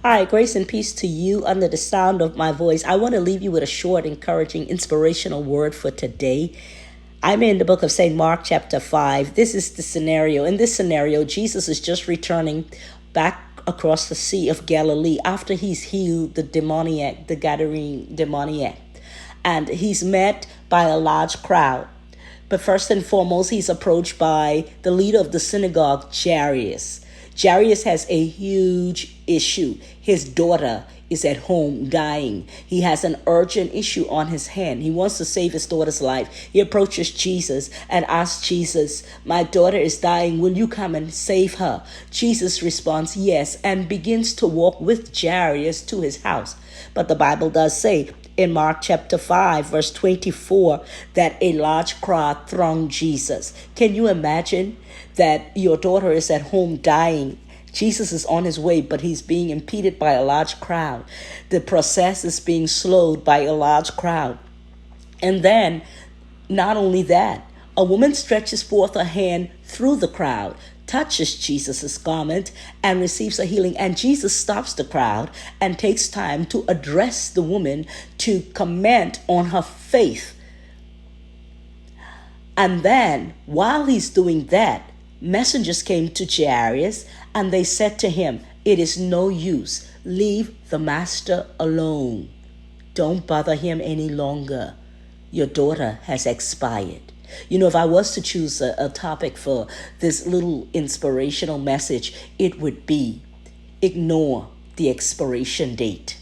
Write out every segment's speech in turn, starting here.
Hi, grace and peace to you under the sound of my voice. I want to leave you with a short, encouraging, inspirational word for today. I'm in the book of St. Mark, chapter 5. This is the scenario. In this scenario, Jesus is just returning back across the Sea of Galilee after he's healed the Gadarene demoniac. And he's met by a large crowd. But first and foremost, he's approached by the leader of the synagogue, Jairus. Jairus has a huge issue. His daughter is at home dying. He has an urgent issue on his hand. He wants to save his daughter's life. He approaches Jesus and asks Jesus, "My daughter is dying. Will you come and save her?" Jesus responds, "Yes," and begins to walk with Jairus to his house. But the Bible does say in Mark chapter 5, verse 24, that a large crowd thronged Jesus. Can you imagine that your daughter is at home dying? Jesus is on his way, but he's being impeded by a large crowd. The process is being slowed by a large crowd. And then, not only that, a woman stretches forth her hand through the crowd, touches Jesus' garment, and receives a healing. And Jesus stops the crowd and takes time to address the woman, to comment on her faith. And then, while he's doing that, messengers came to Jairus, and they said to him, "It is no use. Leave the master alone. Don't bother him any longer. Your daughter has expired." You know, if I was to choose a topic for this little inspirational message, it would be ignore the expiration date.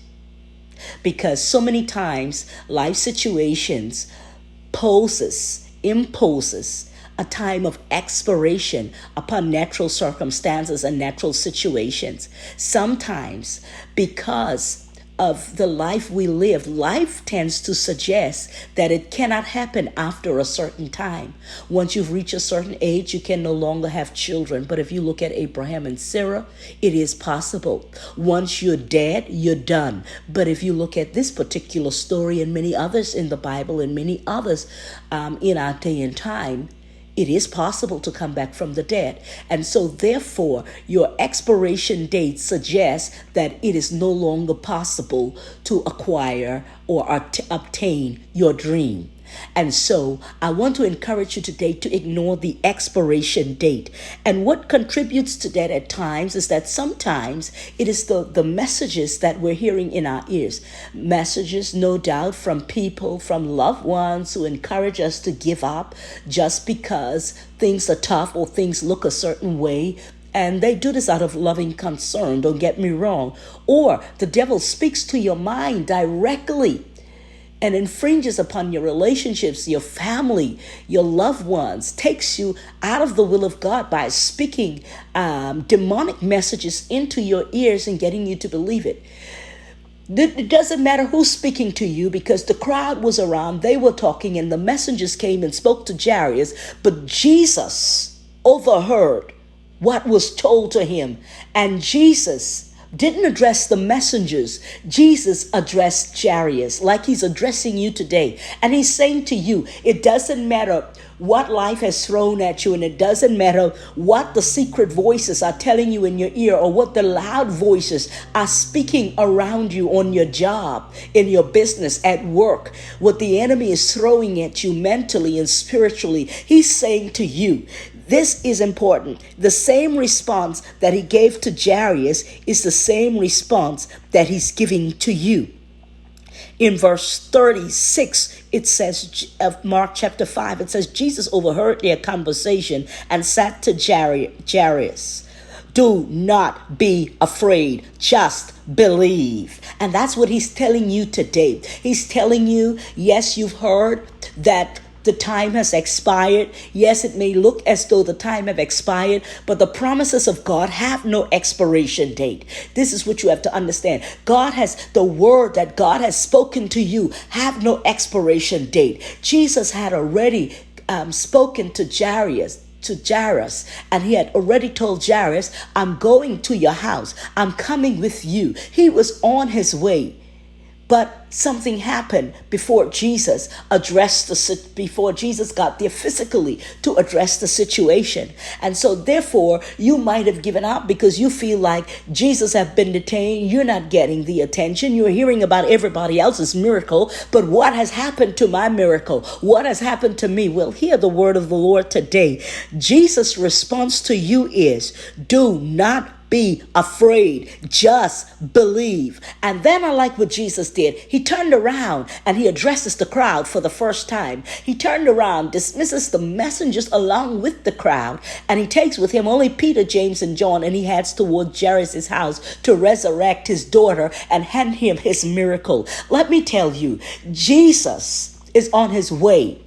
Because so many times life situations imposes a time of expiration upon natural circumstances and natural situations. Sometimes because of the life we live, life tends to suggest that it cannot happen after a certain time. Once you've reached a certain age, you can no longer have children. But if you look at Abraham and Sarah, it is possible. Once you're dead, you're done. But if you look at this particular story and many others in the Bible and many others in our day and time, it is possible to come back from the dead. And so therefore, your expiration date suggests that it is no longer possible to acquire or obtain your dream. And so I want to encourage you today to ignore the expiration date. And what contributes to that at times is that sometimes it is the messages that we're hearing in our ears. Messages, no doubt, from people, from loved ones who encourage us to give up just because things are tough or things look a certain way. And they do this out of loving concern, don't get me wrong. Or the devil speaks to your mind directly and infringes upon your relationships, your family, your loved ones, takes you out of the will of God by speaking demonic messages into your ears and getting you to believe it. It doesn't matter who's speaking to you, because the crowd was around, they were talking, and the messengers came and spoke to Jairus, but Jesus overheard what was told to him, and Jesus didn't address the messengers. Jesus addressed Jairus like he's addressing you today. And he's saying to you, it doesn't matter what life has thrown at you, and it doesn't matter what the secret voices are telling you in your ear or what the loud voices are speaking around you on your job, in your business, at work, what the enemy is throwing at you mentally and spiritually. He's saying to you, this is important. The same response that he gave to Jairus is the same response that he's giving to you. In verse 36, it says, of Mark chapter 5, it says, Jesus overheard their conversation and said to Jairus, "Do not be afraid, just believe." And that's what he's telling you today. He's telling you, yes, you've heard that the time has expired. Yes, it may look as though the time have expired, but the promises of God have no expiration date. This is what you have to understand. The word that God has spoken to you have no expiration date. Jesus had already spoken to Jairus, and he had already told Jairus, "I'm going to your house. I'm coming with you." He was on his way. But something happened before Jesus before Jesus got there physically to address the situation. And so therefore, you might have given up because you feel like Jesus have been detained. You're not getting the attention. You're hearing about everybody else's miracle. But what has happened to my miracle? What has happened to me? Well, hear the word of the Lord today. Jesus' response to you is, do not be afraid. Just believe. And then I like what Jesus did. He turned around and he addresses the crowd for the first time. He turned around, dismisses the messengers along with the crowd, and he takes with him only Peter, James, and John, and he heads toward Jairus' house to resurrect his daughter and hand him his miracle. Let me tell you, Jesus is on his way.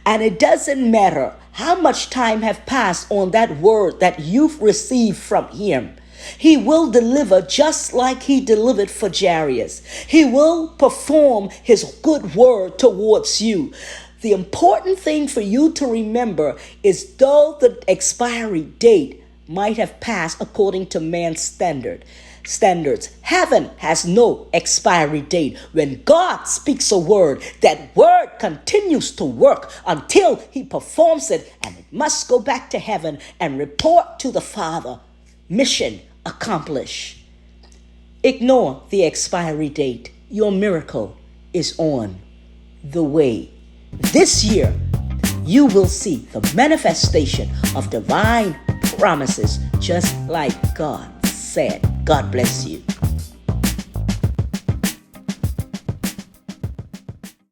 And it doesn't matter how much time have passed on that word that you've received from him. He will deliver just like he delivered for Jairus. He will perform his good word towards you. The important thing for you to remember is though the expiry date might have passed according to man's standards, heaven has no expiry date. When God speaks a word, that word continues to work until he performs it, and it must go back to heaven and report to the Father. Mission accomplished. Ignore the expiry date. Your miracle is on the way. This year, you will see the manifestation of divine promises just like God said. God bless you.